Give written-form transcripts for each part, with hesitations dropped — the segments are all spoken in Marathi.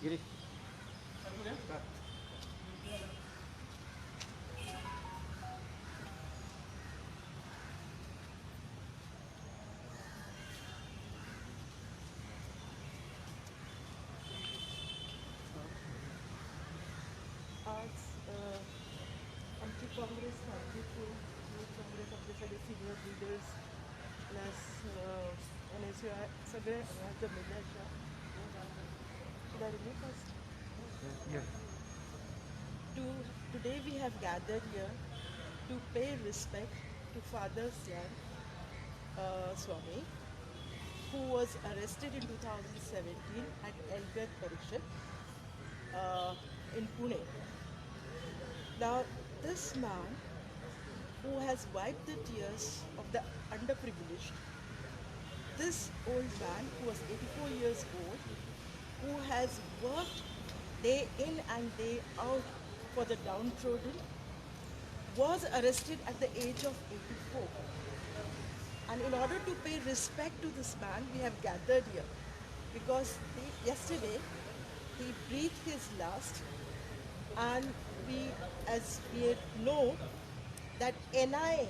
Giri. आज आमची काँग्रेस पार्टीचे यूथ काँग्रेस आपले सगळे सिनियर लिडर्स प्लस आणि शिवाय सगळे हांगा जमिल्ले आसा. First. Today we have gathered here to pay respect to Father Syan Swami, who was arrested in 2017 at Elgar Parishad in Pune. Now, this man who has wiped the tears of the underprivileged, this old man who was 84 years old, who has worked day in and day out for the downtrodden, was arrested at the age of 84. And in order to pay respect to this man, we have gathered here because yesterday he breathed his last, and as we know, that NIA,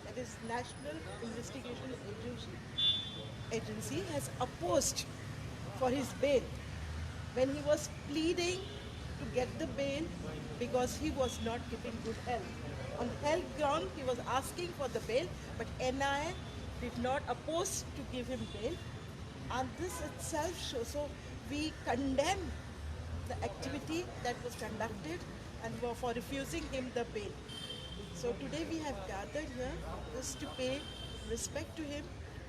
that is National Investigation Agency, has opposed for his bail when he was pleading to get the bail because he was not keeping good health. On health ground, he was asking for the bail, but NIA did not oppose to give him bail. And this itself shows, so we condemn the activity that was conducted and for refusing him the bail. So today we have gathered here just to pay respect to him,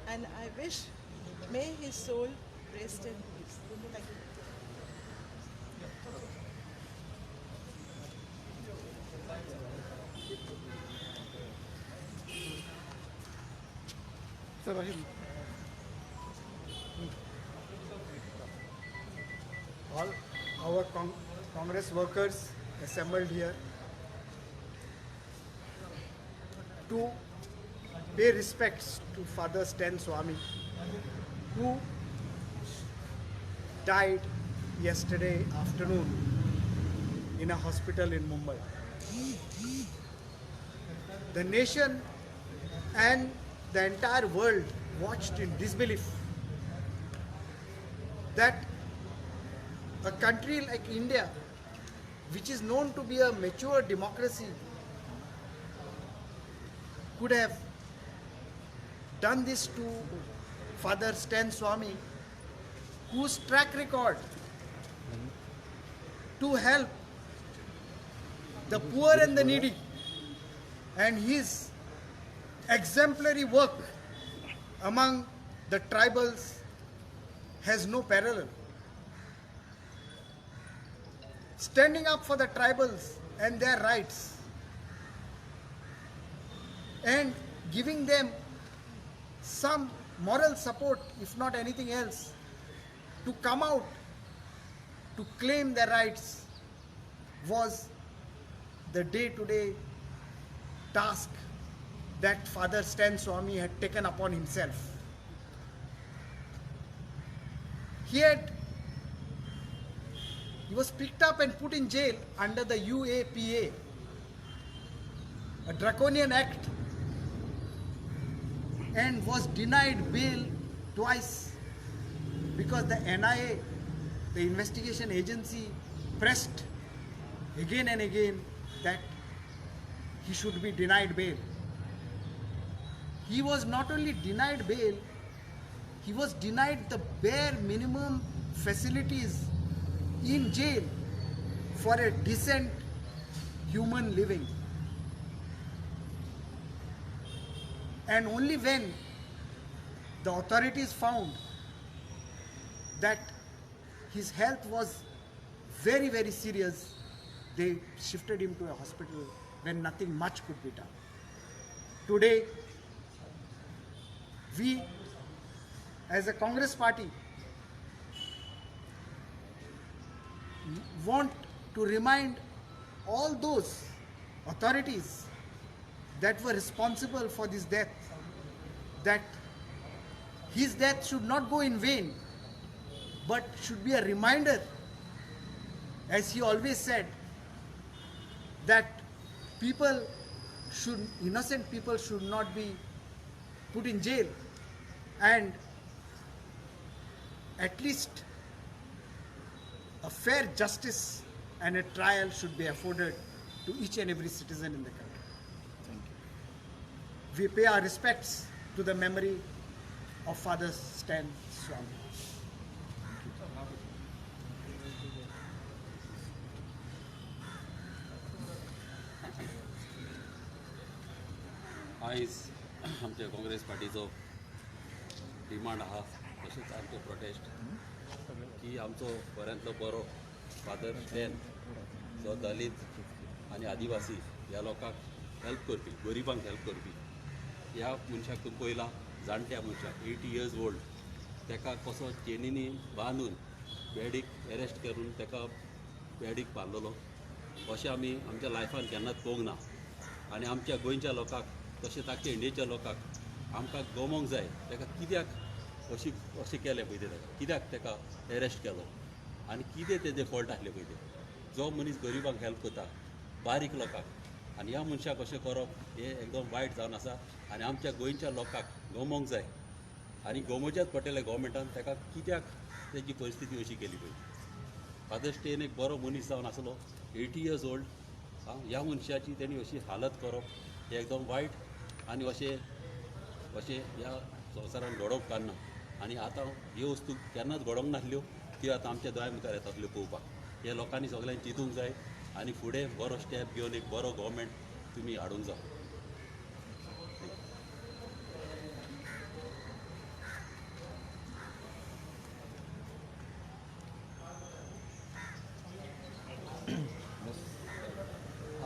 and I wish may his soul rest in peace. Thank you. Sir, Rahim. All our Congress workers assembled here to pay respects to Father Stan Swami, who died yesterday afternoon in a hospital in Mumbai. The nation and the entire world watched in disbelief that a country like India, which is known to be a mature democracy, could have done this to Father Stan Swami, whose track record to help the poor and the needy, and his exemplary work among the tribals has no parallel. Standing up for the tribals and their rights and giving them some moral support, if not anything else, to come out to claim their rights was the day-to-day task that Father Stan Swami had taken upon himself. He was picked up and put in jail under the UAPA, a draconian act, and was denied bail twice because the NIA, the investigation agency, pressed again and again that he should be denied bail. He was not only denied bail, he was denied the bare minimum facilities in jail for a decent human living. And only when the authorities found that his health was very, very serious, they shifted him to a hospital when nothing much could be done. Today, we as a Congress party want to remind all those authorities that were responsible for this death that his death should not go in vain, but should be a reminder as he always said, that innocent people should not be put in jail, and at least a fair justice and a trial should be afforded to each and every citizen in the country. Thank you. We pay our respects to the memory of Father Stan Swami. आयज आमच्या काँग्रेस पार्टीचो डिमांड आहा तशेंच आमचो प्रोटेस्ट की आमचो बऱ्यांतलो बरो फादर स्टॅन जो दलीत आनी आदिवासी ह्या लोकांक हेल्प करपी, गरिबांक हेल्प करपी, ह्या मनशाक तुम्ही पयला जाणट्या मनशाक 80 years ओल्ड ताका कसो चेनीनी बांदून बेडीक एरेस्ट करून ताका बेडीक बांदलेलो अशें आमी आमच्या लायफान केन्नाच पळोवंक ना. आनी आमच्या गोंयच्या लोकांक तशेंच आख्या इंडियेच्या लोकांक आमकां गमोंक जाय ताका कित्याक अशें केलें पळय ते ताका, कित्याक ताका एरेस्ट केलो आनी कितें तेजे फॉल्ट आसले पळय ते. जो मनीस गरिबांक हेल्प करता, बारीक लोकांक, आनी ह्या मनशाक अशें करप हें एकदम वायट जावन आसा. आनी आमच्या गोंयच्या लोकांक गमोंक जाय आनी गमोवचेच पडटलें गोवोरमेंटान ताका कित्याक तेजी परिस्थिती अशी केली पळय. फादर स्टेन एक बरो मनीस जावन आसलो, 80 years ओल्ड. ह्या मनशाची तेणी अशी हालत करप हें एकदम वायट आनी अशें ह्या संवसारान घडोवंक काडना. आनी आतां ह्यो वस्तू केन्नाच घडोवंक नासल्यो त्यो आतां आमच्या दोळ्या मुखार येतातल्यो पळोवपाक. हे लोकांनी सगळ्यांनी चिंतूंक जाय आनी फुडें बरो स्टेप घेवन एक बरो गोवोरमेंट तुमी हाडूंक जाय.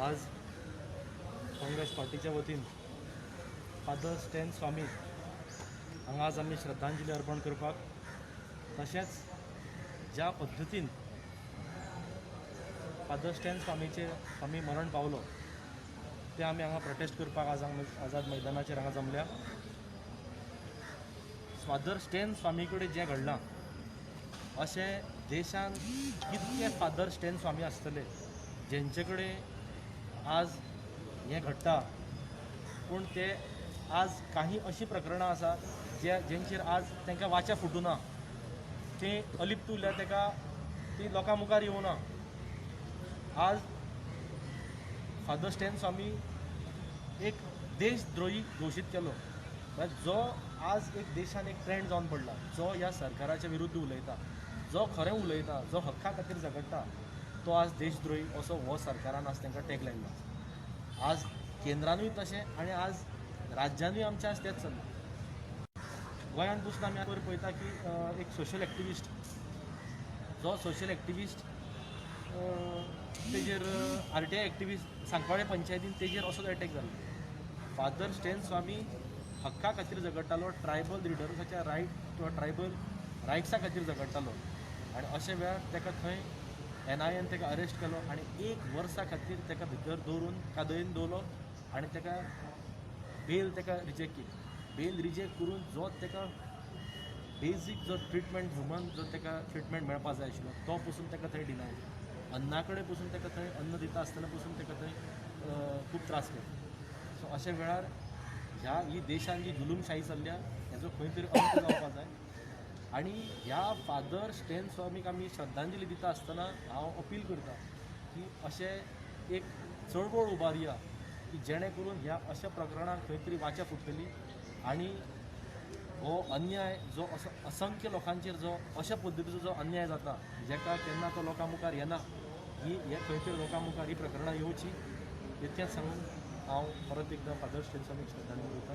आज काँग्रेस पार्टीच्या वतीन फादर स्टॅन स्वामी हांगा आज आमी श्रद्धांजली अर्पण करपाक, तशेंच ज्या पद्दतीन फादर स्टॅन स्वामी मरण पावलो ते आमी हांगा प्रोटेस्ट करपाक आज आझाद मैदानाचेर हांगा जमल्या. फादर स्टॅन स्वामी कडेन जें घडलां अशें देशान कितके फादर स्टॅन स्वामी आसतले जेंचे कडेन आज हें घडटा, पूण ते आज काही अशीं प्रकरणां आसा जेंचेर आज तांकां वाचा फुटूना, ते अलिप्त उरल्या, ताका ती लोकां मुखार येवना. आज फादर स्टॅन स्वामी एक देशद्रोही घोशीत केलो, जो आज एक देशान एक ट्रेंड जावन पडला, जो ह्या सरकाराच्या विरुद्ध उलयता, जो खरें उलयता, जो हक्का खातीर झगडटा, तो आज देशद्रोही असो हो सरकारान आज तांकां टॅग लायला. आज केंद्रानूय तशें आनी आज राज्यानूय आमच्या आज तेंच चल्लां. गोंयांत पसून आमी आतां पळयता की एक सोशल एक्टिविस्ट, जो सोशल एक्टिविस्ट तेजेर RTI एक्टिविस्ट सांकवाळे पंचायतीन तेजेर असोच अटॅक जालो. फादर स्टॅन स्वामी हक्का खातीर झगडटालो, ट्रायबल लिडर्साच्या रायट किंवा ट्रायबल रायट्सा खातीर झगडटालो, आनी अशे वेळार ताका थंय NIAन ताका अरेस्ट केलो आनी 1 वर्सा खातीर ताका भितर दवरून कादयेन दवरलो आनी ताका बेल ताका रिजेक्ट केली. बेल रिजेक्ट करून जो ताका बेजीक जो ट्रिटमेंट, ह्युमन जो ताका ट्रिटमेंट मेळपा जाय आशिल्लो तो पसून ताका थंय डिनाय केलो. अन्ना कडेन पसून ताका थंय अन्न दिता आसतना पसून ताका थंय खूब त्रास केलो. सो अशा वेळार ही देशान जी जुलूमशाही चल्ल्या हेजो खंय तरी अंत जावपा जाय. आनी ह्या फादर स्टॅन स्वामीक आमी श्रद्धांजली दिता आसतना हांव अपील करतां की अशें एक चळवळ उबारया की जेणे करून ह्या अशा प्रकरणांक खंय तरी वाचा फुटतली आनी हो अन्याय जो असो असंख्य लोकांचेर जो अशा पद्दतीचो जो अन्याय जाता जेका केन्ना तो लोकां मुखार येना, हे खंय तरी लोकां मुखार ही प्रकरणां येवची, इतकेंच सांगून हांव परत एकदां फादर स्टॅन स्वामीक श्रद्धांजली दिता.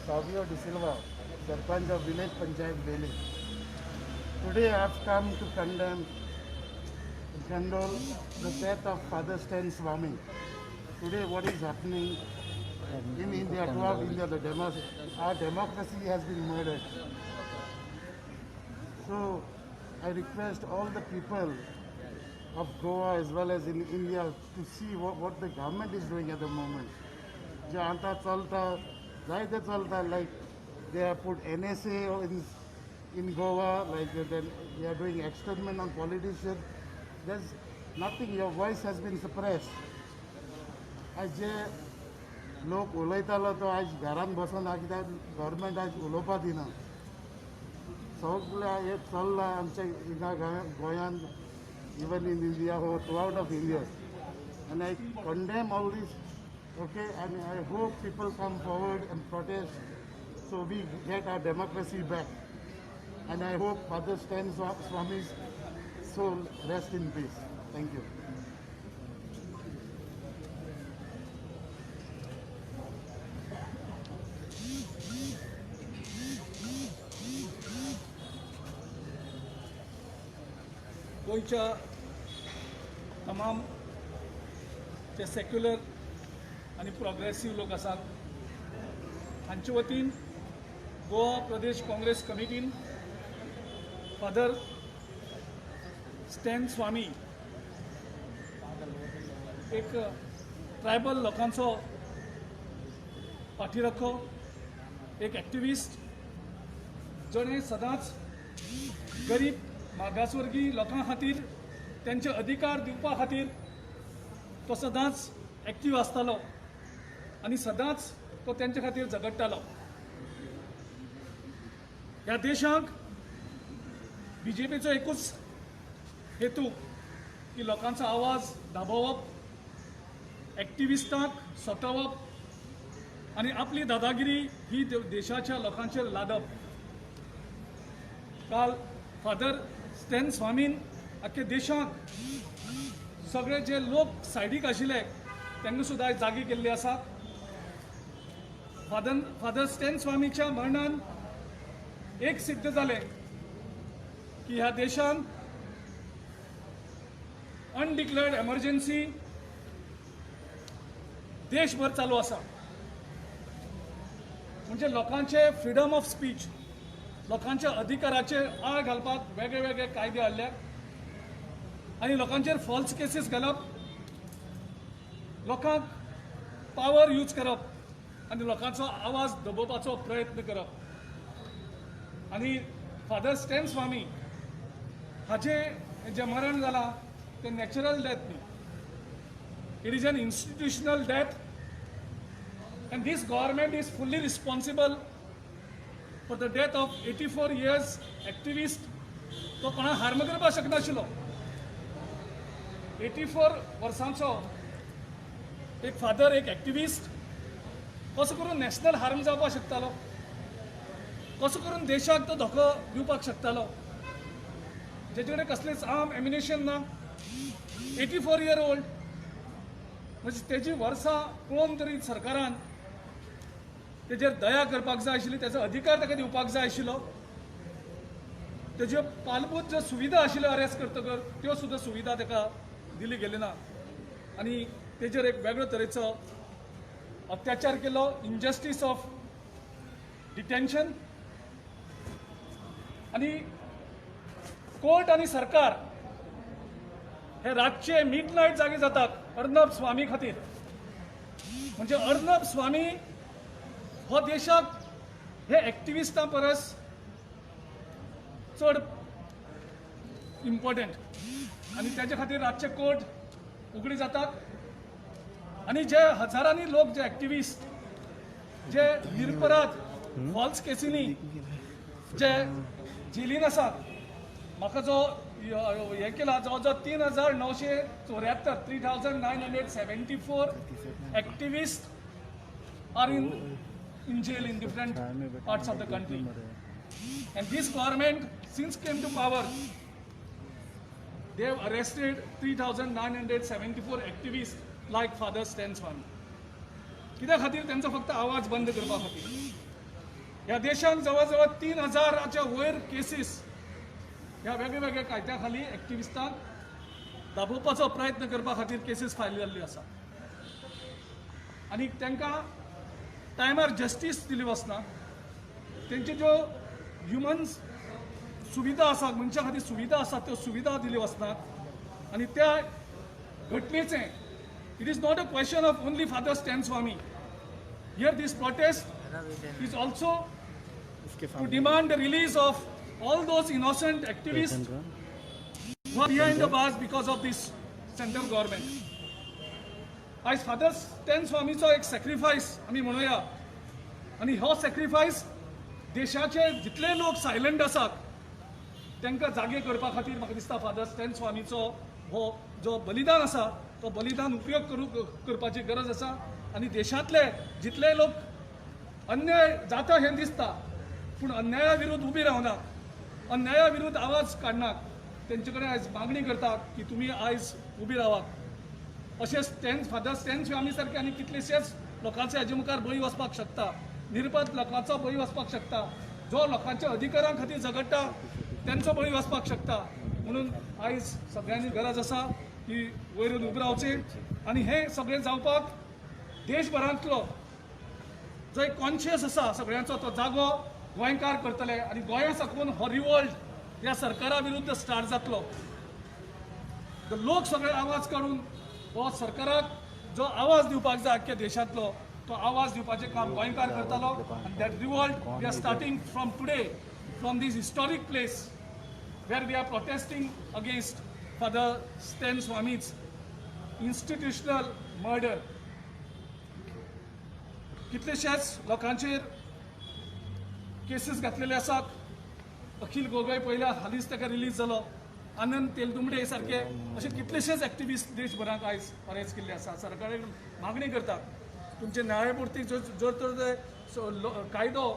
Savio De Silva, Sarpanch of Village Panchayat Beli. Today I have come to condemn and condole the death of Father Stan Swami. Today what is happening in India, throughout India, our democracy has been murdered. So I request all the people of Goa as well as in India to see what the government is doing at the moment. जे आतां चलता जायते चलता लायक they are put NSA in Goa, like they are doing experiment on politicians. There's nothing, your voice has been suppressed. आज जे लोक उलयतालो तो आज घरान बसून आज कित्याक गव्हर्मेंट आज उलोवपा दिना सगळें हें चल्लां आमच्या हिंगा गोंयांत इवन इन इंडिया हो through out of India and I condemn all this, okay, and I hope people come forward and protest so we get our democracy back. And I hope Father Stan Swami's soul rest in peace. Thank you. गोंयच्या तमाम जे सेक्युलर आनी प्रोग्रेसीव लोक आसात हांचे वतीन गोवा प्रदेश काँग्रेस कमिटीन फादर स्टॅन स्वामी एक ट्रायबल लोकांचो पाठीराखो एक एक्टिविस्ट जणें सदांच गरीब मागासवर्गीय लोकां खातीर तेंचे अधिकार दिवपा खातीर तो सदांच एक्टीव आसतालो आनी सदांच तो तेंचे खातीर झगडटालो. ह्या देशाक BJPचो एकूच हेतू की लोकांचो आवाज दाबोवप, एक्टिविस्टांक सटोवप आनी आपली दादागिरी ही देशाच्या लोकांचेर लादप. काल फादर स्टॅन स्वामीन आख्खे देशाक सगळे जे लोक सायडीक आशिल्ले तांकां सुद्दां जागी केल्ली आसा. फादर स्टॅन स्वामीच्या मरणान एक सिद्ध जालें की ह्या देशान अनडिक्लेअर्ड एमर्जन्सी देशभर चालू आसा. म्हणजे लोकांचे फ्रीडम ऑफ स्पीच, लोकांच्या अधिकाराचेर आळ घालपाक वेगळे वेगळे कायदे हाडल्यात आनी लोकांचेर फॉल्स केसीस घालप, लोकांक पावर यूज करप आनी लोकांचो आवाज दबोवपाचो प्रयत्न करप. आनी फादर स्टॅन स्वामी हाचें जें मरण जालां तें नॅचरल डेथ न्ही, it is an institutional death and this government is fully responsible for the death of 84 years activist. तो कोणा हार्म करपाक शकनाशिल्लो. 84 वर्सांचो एक फादर, एक एक्टिविस्ट कसो करून नॅशनल हार्म जावपाक शकतालो, कसो करून देशाक तो धोको दिवपाक शकतालो, जेचे कडेन कसलेंच आर्म एम्युनिशन ना. 84 year old म्हणजे तेजी वर्सां पळोवन तरी सरकारान तेजेर दया करपाक जाय आशिल्ली, तेजो अधिकार ताका दिवपाक जाय आशिल्लो. तेज्यो पालभूत ज्यो सुविधा आशिल्ल्यो अरेस्ट करतकर त्यो सुद्दां सुविधा ताका दिली गेली ना आनी तेजेर एक वेगळ्या तरेचो अत्याचार केलो, इनजस्टीस ऑफ डिटेन्शन. आनी कोर्ट आनी सरकार हे रातचे मिडनायट जागे जातात अर्नब स्वामी खातीर. म्हणजे अर्नब स्वामी हो देशाक हे एक्टिविस्टां परस चड इम्पॉर्टंट आनी तेजे खातीर रातचे कोर्ट उगडी जातात आनी जे हजारांनी लोक जे एक्टिविस्ट जे निरपराध फॉल्स केसींनी जे जेलीन आसात, म्हाका जो हे केला जवळ जवळ 3,974 3,974 activists are in jail in different parts of the country. And this government, since came to power, they have arrested 3,974 activists like Father Stan Swami. कित्या खातीर त्यांचा फक्त आवाज बंद करपा खातीर. ह्या देशांत जवळ जवळ 3,000च्या वयर केसीस ह्या वेगळ्या वेगळ्या कायद्या खाली एक्टिविस्टांक दाबोवपाचो प्रयत्न करपा खातीर केसीस फायल जाल्ली आसा आनी तांकां टायमार जस्टीस दिली वचना. तेंच्यो ज्यो ह्युमन सुविधा आसा, मनशा खातीर सुविधा आसा, त्यो सुविधा दिली वचनात. आनी त्या घटनेचें it is not a question of only father Stan Swamy, Here this protest is also to demand the release of all those innocent activists who are behind the bars because of this central government. आज फादर स्टॅन स्वामीचो एक सॅक्रिफायस आमी म्हणुया आनी हो सॅक्रिफायस देशाचे जितले लोक सायलंट आसात तांकां जागे करपा खातीर म्हाका दिसता फादर स्टॅन स्वामीचो हो जो बलिदान आसा तो बलिदान उपयोग करपाची गरज आसा आनी देशांतले जितले लोक अन्याय जाता हें दिसता पूण अन्याया विरुद्ध उबी रावनात अन्याया विरुद्ध आवाज काडनात तेंचे कडेन आयज मागणी करतात की तुमी आयज उबी रावात अशें फादर स्टॅन स्वामी सारके आनी कितलेशेच लोकांचे हाजे मुखार बळी वचपाक शकता निर्पद लोकांचो बळी वचपाक शकता जो लोकांच्या अधिकारां खातीर झगडटा तेंचो बळी वचपाक शकता म्हणून आयज सगळ्यांनी गरज आसा की वयरून उबे रावचें आनी हें सगळें जावपाक देशभरांतलो जो एक कॉन्शियस आसा सगळ्यांचो तो जागो गोंयकार करतले आनी गोंया साकून हो रिवोल्ट ह्या सरकारा विरुद्ध स्टार्ट जातलो लोक सगळे आवाज काडून हो सरकाराक जो आवाज दिवपाक जाय आख्ख्या देशांतलो तो आवाज दिवपाचें काम गोंयकार करतलो आनी that revolt we are starting from today from this historic place where we are protesting against father Stan Swamy's institutional murder कितलेशेच लोकांचेर केसीस घातलेले आसात अखिल गोगोय पयल्या हालींच ताका रिलीज जालो आनंद तेलतुंबडे सारके असे कितलेशेच एक्टिविस्ट देशभराक आयज अरेस्ट केल्ले आसा सरकारान मागणी करता तुमचे न्यायमुर्ती जर तर कायदो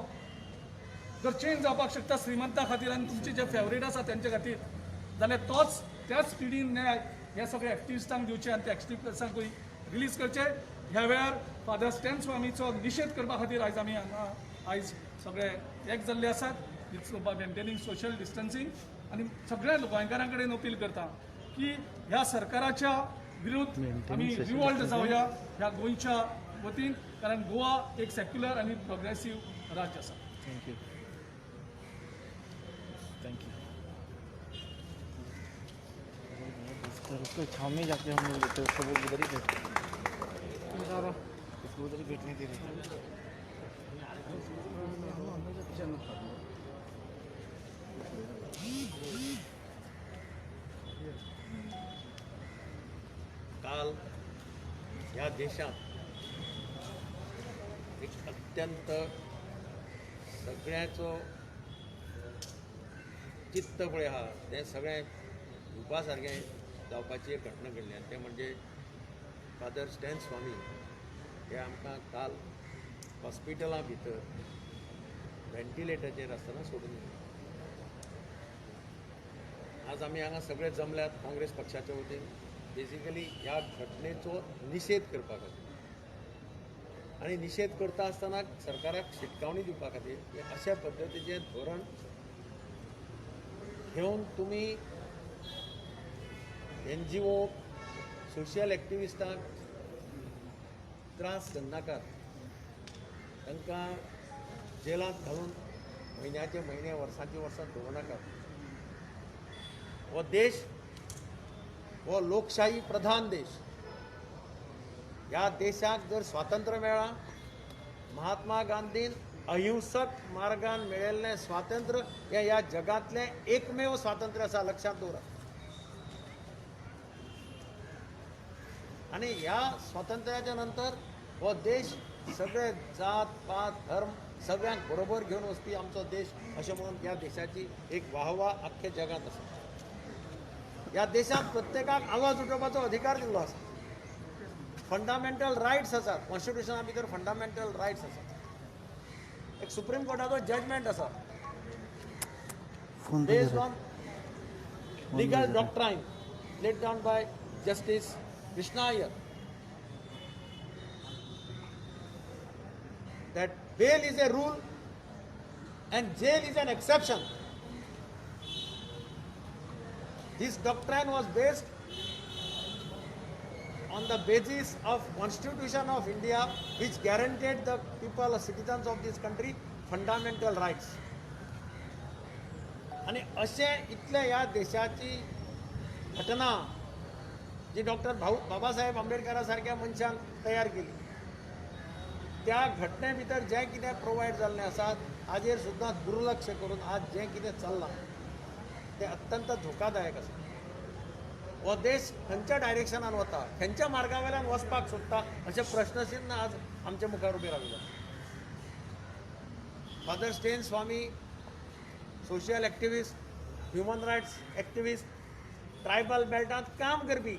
जर चेंज जावपाक शकता श्रीमंता खातीर आनी तुमचे जे फेवरेट आसा तेंचे खातीर जाल्यार तोच त्याच स्पिडीन न्याय ह्या सगळ्या एक्टिविस्टांक दिवचे आनी त्या एक्टिविस्टांकूय रिलीज करचे ह्या वेळार फादर स्टॅन स्वामीचो निशेध करपा खातीर आयज आमी हांगा आयज सगळे एक जाल्ले आसात इट्स मेंटेनिंग सोशल डिस्टन्सिंग आनी सगळ्या गोंयकारां कडेन अपील करता की ह्या सरकाराच्या विरुद्ध आमी रिवोल्ट जावया ह्या गोंयच्या वतीन कारण गोवा एक सेक्युलर आनी प्रोग्रेसीव राज्य आसा थँक्यू थँक्यू उसको छाव में जाके हम लोग लेते उसको वो उधर ही उसको उधर ही बैठने दे रहे काल ह्या देशात एक अत्यंत सगळ्याचो चित्त पळय आहा तें सगळें धुपा सारकें जावपाची एक घटना घडली आनी तें म्हणजे फादर स्टॅन स्वामी हे आमकां काल हॉस्पिटला भितर व्हेंटिलेटराचेर आसतना सोडून गेले. आज आमी हांगा सगळे जमल्यात काँग्रेस पक्षाच्या वतीन बेसिकली ह्या घटनेचो निशेध करपा खातीर आनी निशेध करता आसतना सरकाराक शिटकावणी दिवपा खातीर की अशा पद्दतीचें धोरण घेवन तुमी NGO सोशल एक्टिविस्टांक त्रास करनाकात तांकां जेलांत घालून म्हयन्याचे म्हयने वर्सांची वर्सां दवरनाकात. हो देश हो लोकशाही प्रधान देश. ह्या देशाक जर स्वातंत्र्य मेळ्ळां महात्मा गांधीन अहिंसक मार्गान मेळयल्लें स्वातंत्र्य हें ह्या जगांतलें एकमेव स्वातंत्र्य आसा लक्षांत दवरात. आनी ह्या स्वातंत्र्याच्या नंतर हो देश सगळे जात पात धर्म सगळ्यांक बरोबर घेवन वचपी आमचो देश अशें म्हणून ह्या देशाची एक वाहवा आख्ख्या जगांत आसा. ह्या देशांत प्रत्येकाक आवाज उठोवपाचो अधिकार दिल्लो आसा. फंडामेंटल रायट्स आसात. कॉन्स्टिट्युशना भितर फंडामेंटल रायट्स आसात. एक सुप्रीम कोर्टाचो जजमेंट आसा based on legal doctrine laid down by justice Krishna Iyer that bail is a rule and jail is an exception. This doctrine was based on the basis of Constitution of India which guaranteed the people, citizens of this country fundamental rights. आणि अशे इतले ह्या देशाची घटना जी डॉक्टर बाबासाहेब आंबेडकरा सारख्या मनशान तयार केली त्या घटने भितर जें कितें प्रोवायड जाल्लें आसा हाजेर सुद्दां दुर्लक्ष करून आज जें कितें चल्लां तें अत्यंत धोकादायक आसा. हो देश खंयच्या डायरेक्शनान वता, खंयच्या मार्गा वयल्यान वचपाक सोदता अशें प्रश्नचिन्ह आज आमच्या मुखार उबें राविल्लें. Father Stan Swamy social activist, human rights activist, tribal बेल्टांत काम करपी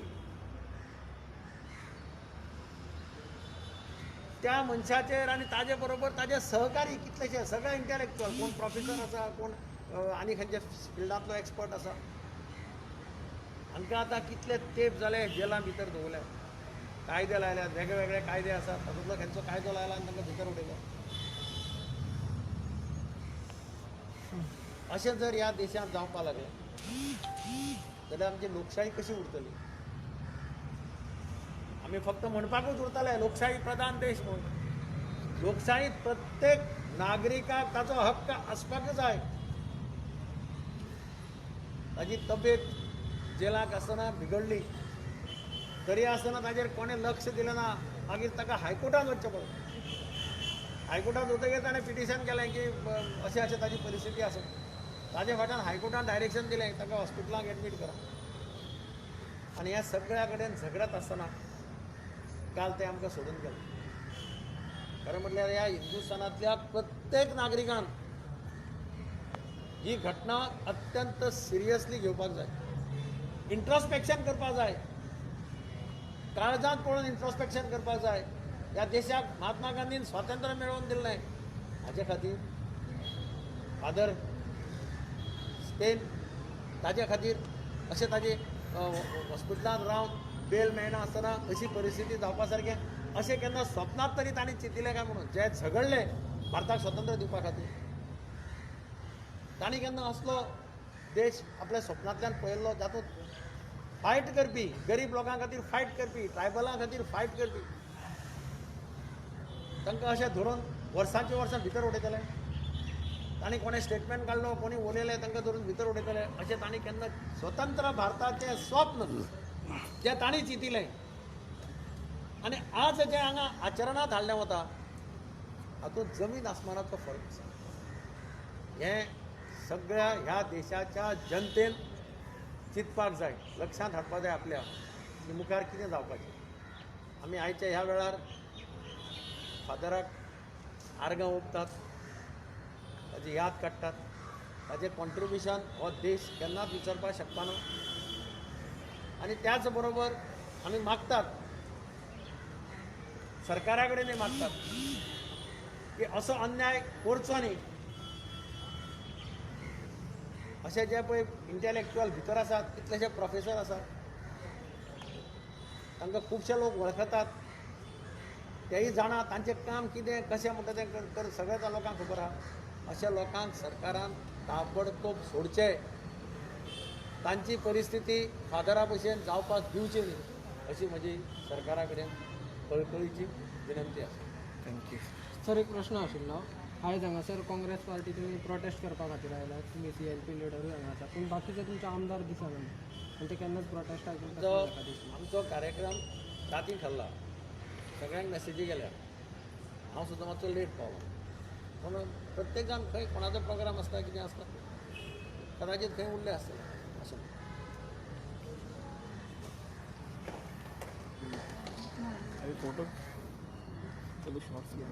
त्या मनशाचेर आनी ताजे बरोबर ताजे सहकारी कितलेशे सगळे इंटलेक्च्युअल, कोण प्रोफेसर आसा, कोण आनी खंयचे फिल्डांतलो एक्सपर्ट आसा. आमकां आतां कितले तेप जाले जेलां भितर दवरल्या, कायदे लायल्यात, वेगळे वेगळे कायदे आसात, तातूंतलो खंयचो कायदो लायला आनी तांकां भितर उडयलो. अशें जर ह्या देशांत जावपाक लागलें जाल्यार आमची लोकशाही कशी उरतली. आमी फक्त म्हणपाकूच उरतले लोकशाही प्रधान देश म्हणून. लोकशाहीत प्रत्येक नागरिकाक ताचो हक्क आसपाक जाय. ताची तब्येत जेलाक आसतना बिगडली तरी आसतना ताजेर कोणें लक्ष दिलें ना. मागीर ताका हायकोर्टांत वचचें पडलें. हायकोर्टांत वतकीर ताणें पिटिशन केलें की अशें अशें ताची परिस्थिती आसा. ताजे फाटल्यान हायकोर्टान डायरेक्शन दिलें ताका हॉस्पिटलांत एडमीट करा. आनी ह्या सगळ्या कडेन झगडत आसतना काल तें आमकां सोडून गेलें. खरें म्हटल्यार ह्या हिंदुस्थानांतल्या प्रत्येक नागरिकान ही घटना अत्यंत सिरियसली घेवपाक जाय. इंट्रोस्पेक्शन करपाक जाय. काळजांत पळोवन इंट्रोस्पेक्शन करपाक जाय. ह्या देशाक महात्मा गांधीन स्वातंत्र्य मेळोवन दिल्लें हाजे खातीर फादर स्टेन ताजे खातीर अशें ताजे हॉस्पिटलांत रावन बेल मेळना आसतना अशी परिस्थिती जावपा सारकें अशें केन्ना स्वप्नांत तरी तांणी चिंतिल्लें काय म्हणून. जे झगडले भारताक स्वतंत्र दिवपा खातीर तांणी केन्ना असलो देश आपल्या स्वप्नांतल्यान पळयल्लो जातूंत फायट करपी, गरीब लोकां खातीर फायट करपी, ट्रायबलां खातीर फायट करपी तांकां अशें धरून वर्सांच्या वर्सां भितर उडयतले. तांणी कोणें स्टेटमेंट काडलो, कोणी उलयलें तांकां धरून भितर उडयतले अशें तांणी केन्ना स्वतंत्र भारताचें स्वप्न जें तांणी चिंतिल्लें आनी आज जें हांगा आचरणांत हाडलें वता हातूंत जमीन आसमानाचो फरक आसा. हें सगळ्या ह्या देशाच्या जनतेन चिंतपाक जाय, लक्षांत हाडपाक जाय आपल्या की मुखार कितें जावपाचें. आमी आयच्या ह्या वेळार फादराक आर्गां ओंपतात, ताची याद काडटात. ताचें कॉन्ट्रिब्युशन हो देश केन्नाच विसरपाक शकपाना. आनी त्याच बरोबर आमी मागतात, सरकारा कडेनय मागतात की असो अन्याय करचो न्ही. अशें जे पळय इंटलेक्च्युअल भितर आसात, कितलेशे प्रोफेसर आसात, तांकां खुबशे लोक वळखतात, तेय जाणा तांचें काम कितें कशें म्हणटा तें सगळ्या त्या लोकांक खबर आहा. अशा लोकांक सरकारान ताबडतोब सोडचें. तांची परिस्थिती फादरा भशेन जावपाक दिवची न्ही अशी म्हजी सरकारा कडेन कळकळीची विनंती आसा. थँक्यू. सर एक प्रश्न आशिल्लो. आयज हांगासर काँग्रेस पार्टी तुमी प्रोटेस्ट करपा खातीर आयल्यात, तुमी CLP लिडरूय हांगा आसा, पूण बाकीचे तुमचे आमदार दिसना आनी ते केन्नाच प्रोटेस्टाक आमचो कार्यक्रम राती थारला, सगळ्यांक मेसेजी गेल्या. हांव सुद्दां मातसो लेट पावलो. पूण प्रत्येक जाण खंय कोणाचो प्रोग्राम आसता, कितें आसता, कदाचीत खंय उरले आसतले अशें. फोटो चलो शॉर्ट्स घ्या.